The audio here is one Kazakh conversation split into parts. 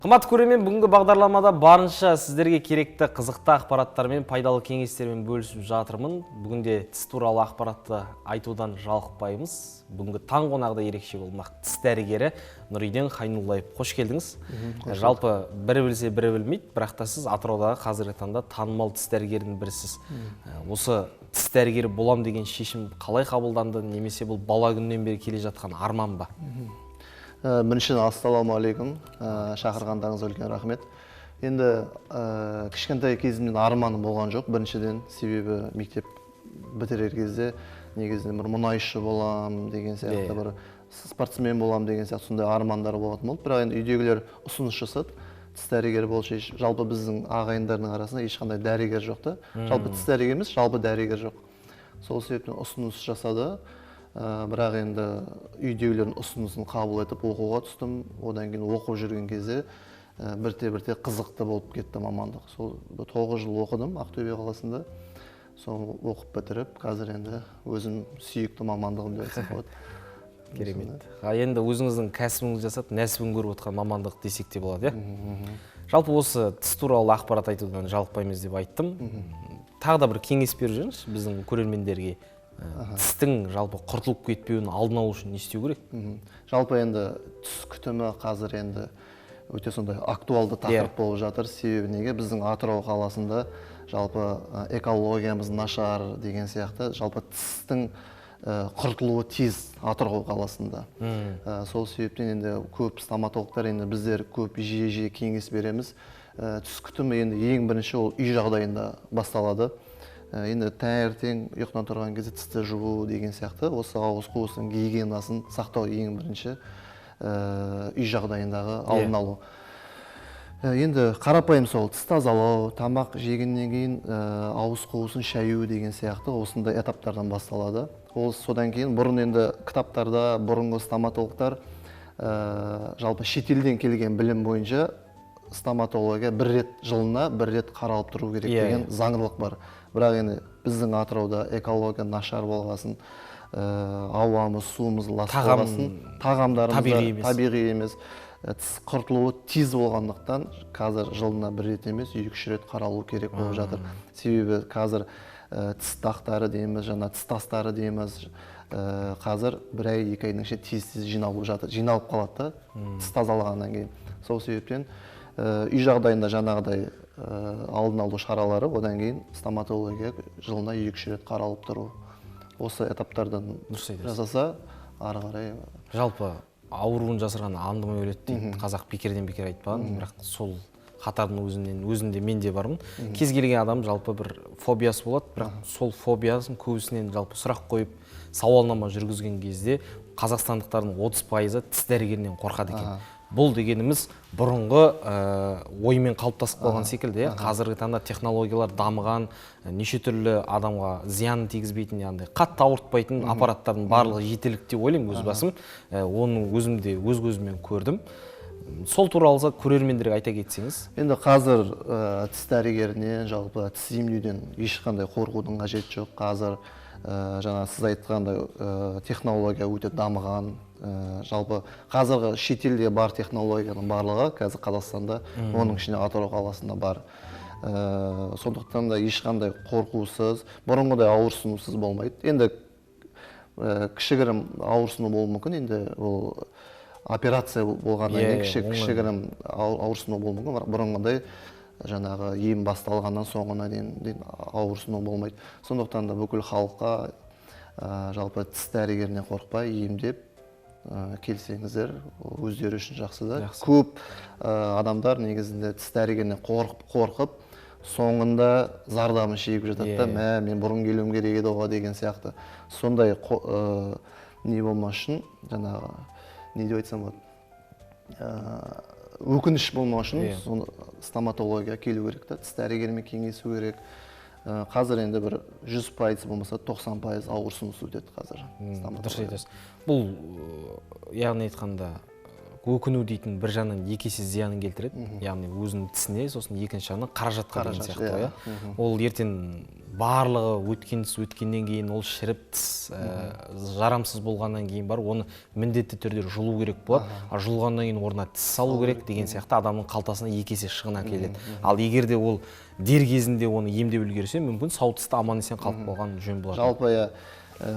Қымбатты көрермен, бүгінгі бағдарламада барынша сіздерге керекті қызықты ақпараттармен, пайдалы кеңестермен бөлісіп жатырмын. Бүгінде тіс туралы ақпаратты айтудан жалықпаймыз. Бүгінгі таң қонағы да ерекше болмақ. Тіс дәрігері Нұриден Хайнуллаев. Қош келдіңіз. Жалпы бірі білсе, бірі білмейді, бірақ та сіз Атыраудағы қазіргі таңда танымал тіс дәрігердің бірісіз. Осы тіс дәрігері болам деген шешім қалай қабылданды, немесе бұл бала күннен бері келе жатқан арман ба? Біріншіден ассалаумағалейкум, шақырғандарыңызға үлкен рахмет. Енді кішкентай кезімнен арманым болған жоқ. Біріншіден себебі мектеп бітірер кезде негізінен бір мұнайшы болам деген сияқты, бір спортсмен болам деген сияқты сондай армандар болатын болды. Бірақ енді үйдегілер ұсыныс жасады. Тіс дәрігері болшы. Жалпы біздің ағайындардың арасында ешқандай дәрігер жоқ та. Жалпы тіс дәрігер емес, жалпы дәрігер жоқ. Сол себептен ұсыныс жасады. Бірақ енді үйдегілердің ұсынысын қабыл етіп оқуға түстім. Одан кейін оқып жүрген кезде бірте-бірте қызықты болып кетті мамандық. Сол 9 жыл оқыдым Ақтөбе қаласында. Сол оқып бітіріп, қазір енді өзім сүйікті мамандығым деп айтсам болады. Керемет. Енді өзіңіздің кәсібіңізді жасап, нәсібін көріп отқан мамандық десек те болады, иә? Жалпы осы тіс туралы ақпарат айтудан жалықпаймыз деп айттым. Тағы да бір кеңес беріп жүріңіз біздің көрермендерге. Тістің жалпы құртылып кетпеуін алдын алу үшін не істеу керек? Жалпы енді тіс күтімі қазір енді өте сондай актуалды тақырып болып жатыр. Себебі неге біздің Атырау қаласында жалпы экологиямыз нашар деген сияқты, жалпы тістің құртылуы тез Атырау қаласында. Сол себептен енді көп стоматологтар, енді біздер көп жиі кеңес береміз. Тіс күтімі енді ең бірінші ол үй жағдайында басталады. Енді таңертең ұйықтан тұрған кезде тісті жуу деген сияқты, осы ауыз қуысының гигиенасын сақтау ең бірінші үй жағдайындағы алдын алу. Енді қарапайым сол тіс тазалау, тамақ жегеннен кейін ауыз қуысын шаю деген сияқты осындай этаптардан басталады. Ол содан кейін бұрын енді кітаптарда бұрынғы стоматологтар жалпы шетелден келген білім бойынша стоматология жылына бір рет қаралып тұру керек деген заңдылық бар. Бірақ енді біздің Атырауда экология нашар болғасын, ауамыз, суымыз лас болғасын, тағамдарымыз табиғи емес, тіс құртылуы тез болғандықтан қазір жылына бір рет емес, 2-3 рет қаралу керек болып жатыр. Себебі қазір тіс дақтары дейміз, жаңа тіс тастары дейміз, қазір 1 ай, 2 айдың ішінде тез жиналып жатыр, жиналып қалады да, тіс тазалағаннан кейін. Сол себептен үй жағдайында жаңағыдай алдын алу шаралары, одан кейін стоматология жылына 2-3 рет қаралып тұру. Осы этаптардан жасаса, ары қарай. Жалпы ауруын жасырған андымай өледі дейді. Қазақ бекерден бекер айтпаған, бірақ сол қатардың өзінде мен де бармын. Кез келген адам жалпы бір фобиясы болады, бірақ сол фобиясын көбісінен жалпы сұрақ қойып, сауалнама жүргізген кезде қазақстандықтардың 30%-ы тіс дәрігерінен қорқады екен. Бұл дегеніміз бұрынғы оймен қалыптасып қалған секілді. Қазіргі таңда технологиялар дамыған, неше түрлі адамға зиян тигізбейтін, яғни қатты ауыртпайтын аппараттардың барлығы жетерлік деп ойлаймын өз басым. Оның өзімде өз көзіммен көрдім. Сол туралы көрермендерге айта кетсеңіз. Енді қазір тіс дәрігерінен, жалпы тіс емдеуден ешқандай қорқудың қажеті жоқ. Қазір жаңа сіз айтқандай технология өте дамыған. Жалпы қазіргі шетелде бар технологияның барлығы қазір Қазақстанда, оның ішінде Атырау қаласында бар. Сондықтан да ешқандай қорқусыз, бұрынғыдай ауырсынусыз болмайды. Енді кішігірім ауырсыну болуы мүмкін, енді ол операция болғаннан кейін кішігірім ауырсыну болуы мүмкін, бірақ бұрынғыдай жаңағы ем басталғаннан соңына дейін ауырсыну болмайды. Сондықтан да бүкіл халыққа жалпы тіс дәрігерінен қорықпай емдеп келсеңіздер, өздері үшін жақсы да. Көп адамдар негізінде тіс дәрігерінен қорқып, соңында зардабын шегіп жатады да, мен бұрын келуім керек еді оға деген сияқты. Сондай не болмас үшін, жаңағы не деп айтсам болады, өкініш болмау үшін стоматология келу керек та, тіс дәрігерімен кеңесу керек. Қазір енді бір 100% болмаса 90% ауырсынусы өтеді қазір. Дұрыс айтасыз. Бұл, яғни айтқанда, өкіну дейтін бір жағынан екі есе зиянын келтіреді, яғни өзінің тісіне, сосын екінші жағынан қаражатқа деген сияқты ғой. Ол ертең барлығы өткеннен кейін ол шіріп тіс жарамсыз болғаннан кейін бар, оны міндетті түрде жұлу керек болады, а жұлғаннан кейін орнына тіс салу керек деген сияқты адамның қалтасына екі есе шығын әкеледі. Ал егер де ол дер кезінде оны емдеп үлгерсе, мүмкін сау тісті аман есен қалып қалған жөн болады. Жалпы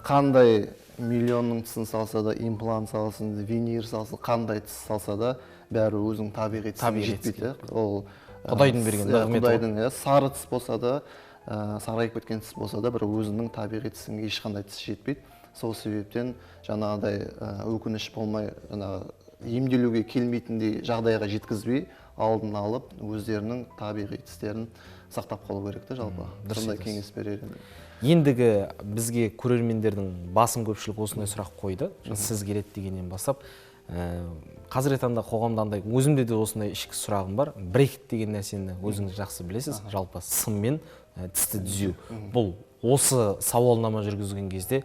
қандай миллионның тісін салса да, имплант салсын, винир салсын, қандай тіс салса да, бәрі өзінің табиғи тісіне жетпейді. Ол Құдайдың берген нығметі. Құдайдың сары тіс болса да, сарғайып кеткен тіс болса да, бір өзінің табиғи тісіне ешқандай тіс жетпейді. Сол себептен жаңағыдай өкініш болмай, емделуге келмейтіндей жағдайға жеткізбей, алдын алып, өздерінің табиғи тістерін сақтап қалу керек те жалпы. Сондай кеңес берер едім. Ендігі бізге көрермендердің басым көпшілік осындай сұрақ қойды. Сіз келеді дегеннен бастап. Қазіргі таңда қоғамда андай, өзімде де осындай ішкі сұрағым бар. Брекет деген нәрсені өзіңіз жақсы білесіз. Жалпы сыммен тісті түзеу. Бұл осы сауалнама жүргізген кезде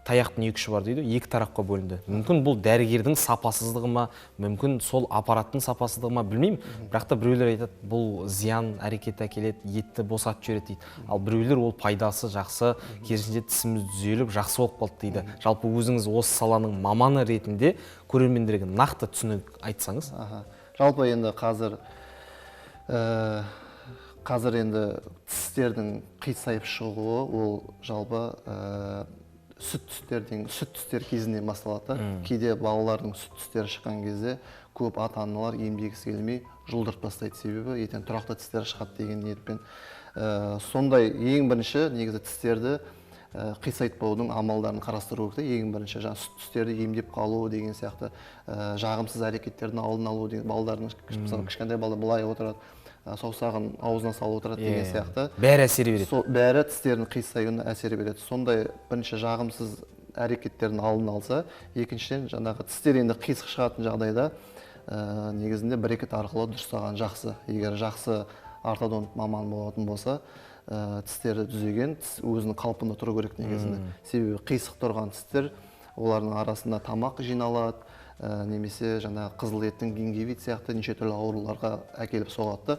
таяқтың екі ұшы бар дейді, екі тарапқа бөлінді. Мүмкін бұл дәрігердің сапасыздығы ма, мүмкін сол аппараттың сапасыздығы ма, білмеймін. Бірақ та біреулер айтады, бұл зиян әрекет әкеледі, етті босатып жібереді дейді. Ал біреулер ол пайдасы жақсы, керісінше тісіміз түзеліп жақсы болып қалды дейді. Жалпы өзіңіз осы саланың маманы ретінде көрермендерге нақты түсінік айтсаңыз. Жалпы енді қазір енді тістердің қисайып шығуы, ол жалпы сүт түстер кезінен басталады. Кейде балалардың сүт түстері шыққан кезде көп ата-аналар емдегісі келмей жұлдырып тастайды, себебі ертең тұрақты тістер шығады деген ниетпен. Сондай ең бірінші негізі тістерді қисайтпаудың амалдарын қарастыру керек. Ең бірінші сүт түстерді емдеп қалу деген сияқты жағымсыз әрекеттердің алдын алу деген, балалардың кішкентай бала былай отырады, саусағын аузына салып отырады деген сияқты. Бәрі әсер береді. Бәрі тістердің қисаюына әсер береді. Сондай бірінші жағымсыз әрекеттердің алдын алса, екіншіден жаңағы тістер енді қисық шығатын жағдайда негізінде брекет арқылы дұрыстаған жақсы. Егер жақсы ортодонт маман болатын болса, тістері түзеген, тіс өзінің қалпында тұру керек негізінде. Себебі қисық тұрған тістер, олардың арасында тамақ жиналады, немесе қызыл еттің гингивит сияқты неше түрлі ауруларға әкеліп соғады.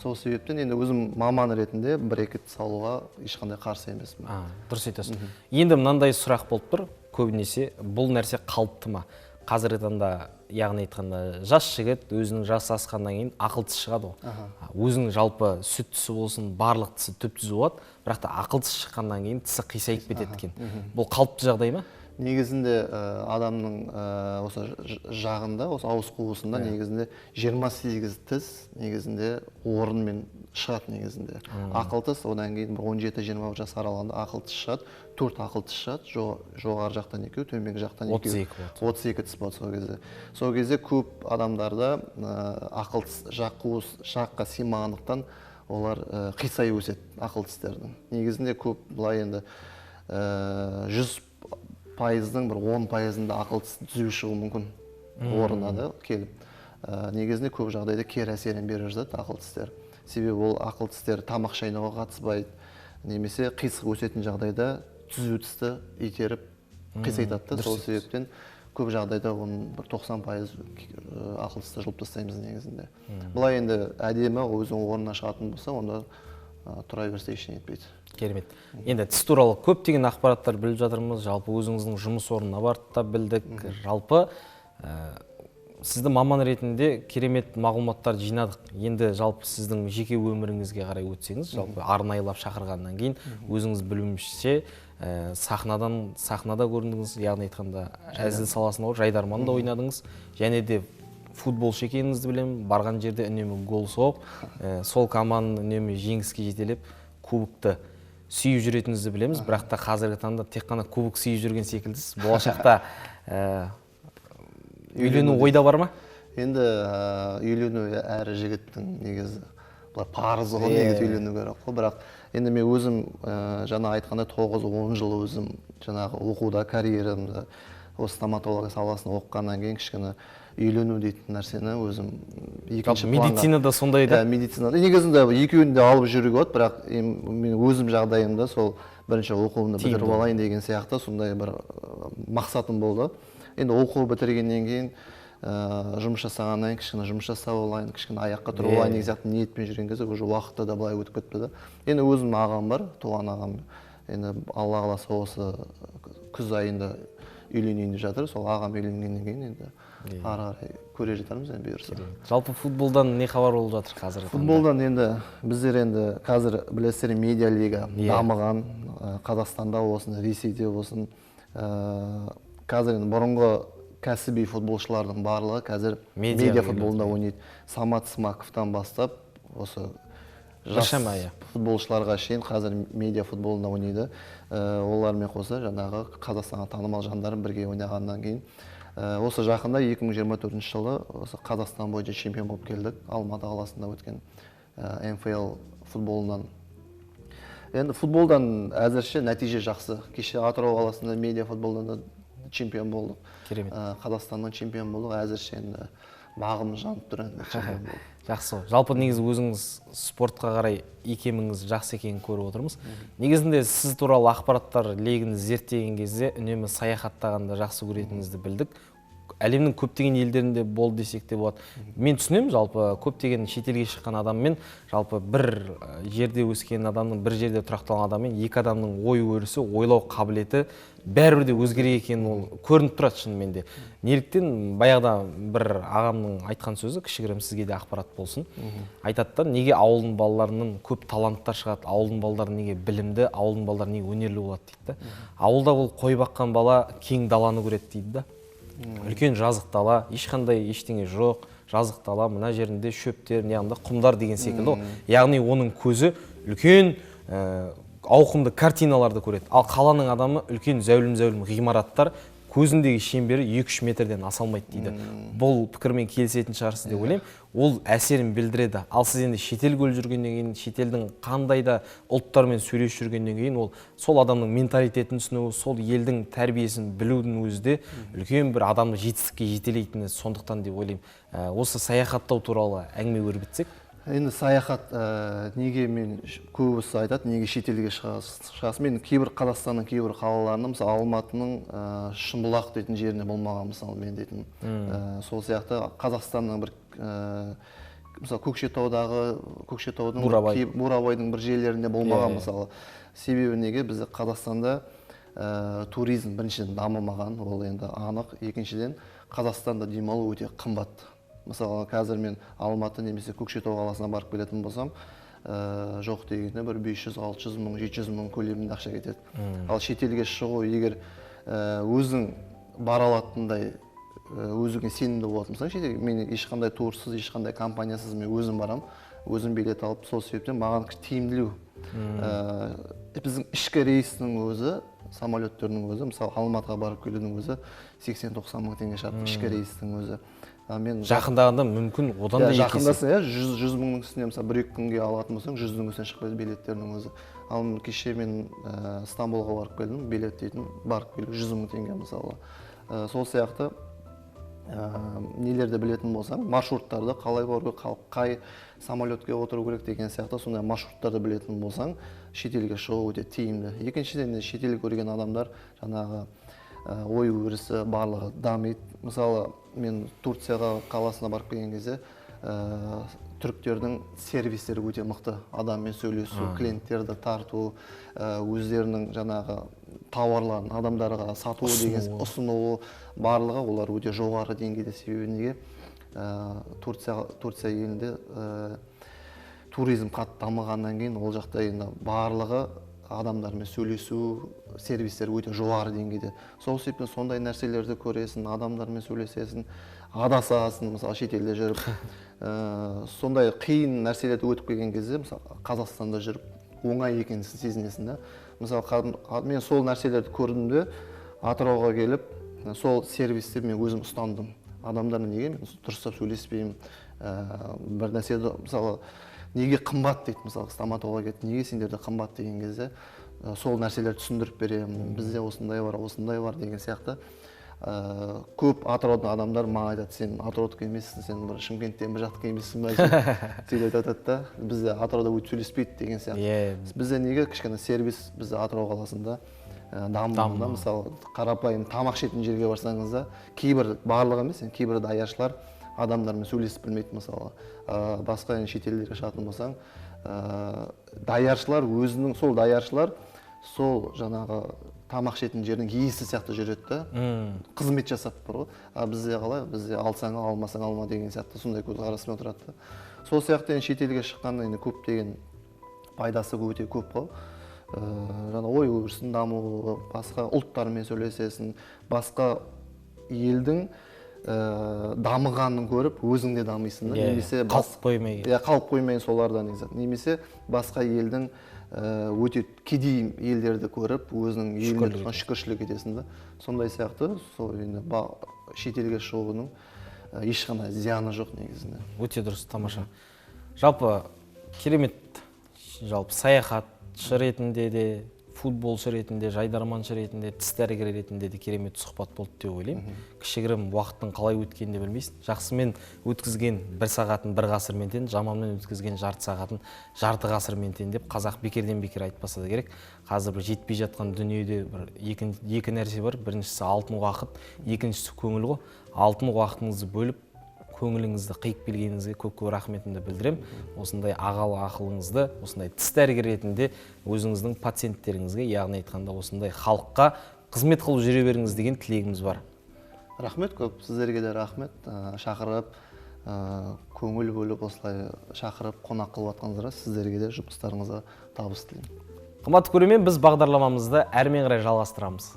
Сол себептен енді өзім маман ретінде брекет салуға ешқандай қарсы емеспін. Дұрыс айтасыз. Енді мынандай сұрақ болып тұр, көбінесе бұл нәрсе қалыпты ма? Қазіргі таңда, яғни айтқанда, жас жігіт өзінің жасы асқаннан кейін ақыл тіс шығады ғой. Өзінің жалпы сүт түсі болсын, барлық тісі түп түзу болады, бірақ та ақыл тіс шыққаннан кейін тісі қисайып кетеді екен. Бұл қалыпты жағдай ма? Негізінде адамның осы жағында, осы ауыз қуысында негізінде 28 тіс негізінде орынмен шығады негізінде. Ақыл тіс, одан кейін 17-20 жас аралығында ақыл тіс шығады, 4 ақыл тіс шығады, жоғары жақтан екеу, төменгі жақтан екеу. 32 тіс болады сол кезде. Сол кезде көп адамдарда ақыл тіс жаққа сыймағандықтан олар қисайып өседі ақыл тістердің. Негізінде көп былай енді 100%-ның 10%-ында ақыл тіс түзеу шығуы мүмкін орнына да келіп. Негізінде көп жағдайда кері әсерін беріп жатады ақыл тістер. Себебі ол ақыл тістер тамақ шайнауға қатыспайды, немесе қисық өсетін жағдайда түзу тісті итеріп қисайтады. Сол себептен көп жағдайда оның 90% ақыл тісті жұлып тастаймыз негізінде. Бұлай енді әдемі өзінің орнына шығатын болса, онда тұра берсе ештеңе етпейді. Керемет. Енді тіс туралы көптеген ақпараттар біліп жатырмыз. Жалпы өзіңіздің жұмыс орнына бардық та білдік. Жалпы сізді маман ретінде керемет мағлұматтар жинадық. Енді жалпы сіздің жеке өміріңізге қарай өтсеңіз, жалпы арнайылап шақырғаннан кейін өзіңіз білуімше сахнада көріндіңіз, яғни айтқанда әзіл саласында жайдарманда ойнадыңыз, және де футболшы екеніңізді білемін, барған жерде үнемі гол соғып, сол команданы үнемі жеңіске жетелеп, кубокты сүйіп жүретініңізді білеміз, бірақ та қазіргі таңда тек қана кубок сүйіп жүрген секілдісіз. Болашақта үйлену ойда бар ма? Енді үйлену әр жігіттің негізі парызы ғой, негізі үйлену керек қой. Бірақ енді мен өзім жаңа айтқанда 9-10 жыл өзім жаңағы оқуда, карьерамда осы стоматология саласында оқығаннан кейін кішкене үйлену дейтін нәрсені өзім екінші планға. Медицинада сондай да? Медицинада. Негізінде екеуін де алып жүруге болады, бірақ мен өзім жағдайымда сол бірінші оқуымды бітіріп алайын деген сияқты сондай бір мақсатым болды. Енді оқу бітіргеннен кейін жұмыс жасағаннан кейін кішкене жұмыс жасап алайын, кішкене аяққа тұрып алайын деген сияқты ниетпен жүрген кезде уже уақытта да былай өтіп кетті да. Енді өзімнің ағам бар, туған ағам. Енді Алла қаласа осы күз айында үйленейін деп жатыр. Сол ағам үйленгеннен кейін енді ары қарай көре жатармыз енді бұйырса. Жалпы футболдан не хабар болып жатыр қазір? Футболдан енді біздер енді қазір білесіздер медиа лига дамыған, Қазақстанда болсын, Ресейде болсын. Қазір енді бұрынғы кәсіби футболшылардың барлығы қазір медиа футболында ойнайды. Самат Смаковтан бастап осы жас футболшыларға шейін қазір медиа футболында ойнайды. Олармен қоса жаңағы Қазақстанға танымал жандарым бірге ойнағаннан кейін осы жақында 2024 жылы осы Қазақстан бойынша чемпион болып келдік. Алматы қаласында өткен МФЛ футболынан. Енді футболдан әзірше нәтиже жақсы. Кеше Атырау қаласында медиа футболдан чемпион болдық. Керемет. Қазақстаннан чемпион болдық. Әзірше енді бағымыз жанып тұр енді. Жақсы. Жалпы негізі өзіңіз спортқа қарай икеміңіз жақсы екенін көріп отырмыз. Негізінде сіз туралы ақпараттар легін зерттеген кезде үнемі саяхаттағанда жақсы көретініңізді білдік. Әлемнің көптеген елдерінде болды десек те болады. Мен түсінемін, жалпы көптеген шетелге шыққан адаммен, жалпы бір жерде өскен адамның, бір жерде тұрақталған адаммен екі адамның ой өрісі, ойлау қабілеті бәрібір де өзгерек екенін ол көрініп тұрады шынымен де. Неліктен баяғыда бір ағамның айтқан сөзі, кішігірім сізге де ақпарат болсын. Айтады да, неге ауылдың балаларынан көп таланттар шығады, ауылдың балалары неге білімді, ауылдың балалары неге өнерлі болады дейді да. Ауылда ол қой баққан бала кең даланы көреді дейді да. Үлкен жазық дала, ешқандай ештеңе жоқ, жазық дала, мына жерінде шөптер, неғында құмдар деген секілді. Яғни оның көзі үлкен ауқымды картиналарды көреді. Ал қаланың адамы үлкен зәулім ғимараттар, көзіндегі шеңбері 2-3 метрден аса алмайды дейді. Бұл пікірмен келісетін шығарсыз деп ойлаймын. Ол әсерін білдіреді. Ал сіз енді шетел көріп жүргеннен кейін, шетелдің қандай да ұлттармен сөйлесіп жүргеннен кейін, ол сол адамның менталитетін түсіну, сол елдің тәрбиесін білудің өзі де үлкен бір адамды жетістікке жетелейтіні сондықтан деп ойлаймын. Осы саяхаттау туралы әңгіме өрбітсек. Енді саяхат неге мен көбісі айтады, неге шетелге шығасың? Мен кейбір Қазақстанның кейбір қалаларында, мысалы Алматының Шымбұлақ дейтін жеріне болмаған, мысалы мен дейтін. Сол сияқты Қазақстанның бір мысалы Көкшетаудың Бурабайдың бір жерлерінде болмаған, мысалы. Себебі неге бізде Қазақстанда туризм біріншіден дамымаған, ол енді анық. Екіншіден Қазақстанда демалу өте қымбат. Мысалы, қазір мен Алматы немесе Көкшетау қаласына барып келетін болсам, жоқ дегенде бір 500-600 мың, 700 мың көлемінде ақша кетеді. Ал шетелге шығу, егер өзің бара алатындай, өзіңе сенімді болатын болсаң, шетелге мен ешқандай турсыз, ешқандай компаниясыз мен өзім барам, өзім билет алып, сол себептен маған тиімділеу. Біздің ішкі рейсінің өзі, самолеттердің өзі, мысалы Алматыға барып келудің өзі 80-90 мың теңге шығады, ішкі рейстің өзі. Жақындағанда мүмкін одан да жақындаса, 100 мыңның үстіне мысалы 1-2 күнге алатын болсаң, 100-дің үстіне шықпайды билеттердің өзі. Ал кеше мен Стамбулға барып келдім, билет дейтін барып келу 100 мың теңге мысалы. Сол сияқты нелерді білетін болсаң, маршруттарды қалай бару керек, қай самолетке отыру керек деген сияқты сондай маршруттарды білетін болсаң, шетелге шығу өте тиімді. Екіншіден шетел көрген адамдар жаңағы ой өрісі барлығы дамиды. Мысалы, мен Турцияға қаласына барып келген кезде түріктердің сервистері өте мықты. Адаммен сөйлесу, клиенттерді тарту, өздерінің жаңағы тауарларын адамдарға сату деген ұсынуы барлығы олар өте жоғары деңгейде. Себебі неге Турция елінде туризм қатты дамығаннан кейін ол жақта енді барлығы адамдармен сөйлесу, сервистер өте жоғары деңгейде. Сол себептен сондай нәрселерді көресің, адамдармен сөйлесесің, адасасың, мысалы шетелде жүріп. Сондай қиын нәрселерді өтіп келген кезде, мысалы Қазақстанда жүріп оңай екенін сезінесің да. Мысалы мен сол нәрселерді көрдім де, Атырауға келіп, сол сервисті мен өзім ұстандым. Адамдармен неге мен дұрыстап сөйлеспеймін, бір нәрседі мысалы неге қымбат дейді, мысалы стоматологқа кетті, неге сендерде қымбат деген кезде сол нәрселерді түсіндіріп беремін. Бізде осындай бар деген сияқты. Көп Атыраудың адамдар маған айтады, сен Атыраудық емессің, сен бір Шымкенттен бір жақтық емессің ба сөйлеп айтады да. Бізде Атырауда өйтіп сөйлеспейді деген сияқты. Бізде неге кішкене сервис, бізде Атырау қаласында дамуында. Мысалы қарапайым тамақ ішетін жерге барсаңыз да кейбір, барлығы емес, кейбір даяршылар адамдармен сөйлесіп білмейді. Мысалы басқа шетелдерге шығатын болсаң, даяршылар өзінің, сол даяршылар сол жаңағы тамақ ішетін жердің иесі сияқты жүреді да, қызмет жасап бар ғой. Бізде қалай, бізде алсаң ал, алмасаң алма деген сияқты сондай көзқараспен отырады да. Сол сияқты шетелге шыққанда енді көптеген пайдасы өте көп қой. Жаңа ой өрісін дамуы, басқа ұлттармен сөйлесесің, басқа елдің дамығанын көріп өзің де дамисың да, немесе қалып қоймай. Қалып қоймай солардан негізі. Немесе басқа елдің өте кедей елдерді көріп өзінің еліне тұтқан шүкіршілік етесің да. Сондай сияқты сол енді шетелге шығудың ешқандай зияны жоқ негізінде. Өте дұрыс, тамаша. Жалпы керемет, жалпы саяхатшы ретінде де, футболшы ретінде, жайдарманшы ретінде, тіс дәрігері ретінде де керемет сұхбат болды деп ойлаймын. Кішігірім уақыттың қалай өткенін де білмейсің. Жақсымен өткізген 1 сағатын 1 ғасырмен тең, жаманмен өткізген жарты сағатын жарты ғасырмен тең деп қазақ бекерден бекер айтпаса да керек. Қазір бір жетпей жатқан дүниеде екі нәрсе бар. Біріншісі алтын уақыт, екіншісі көңіл ғой. Алтын уақытыңызды бөліп, көңіліңізді қиып келгеніңізге көп-көп рахметімді білдірем. Осындай ағалы ақылыңызды, осындай тіс дәрігері ретінде өзіңіздің пациенттеріңізге, яғни айтқанда осындай халыққа қызмет қылып жүре беріңіз деген тілегіміз бар. Рахмет көп, сіздерге де рахмет. Шақырып, көңіл бөліп осылай шақырып, қонақ қылып жатқаныңызға сіздерге де жұмыстарыңызға табыс тілеймін. Қымбатты көрермен, біз бағдарламамызды әрмен қарай жалғастырамыз.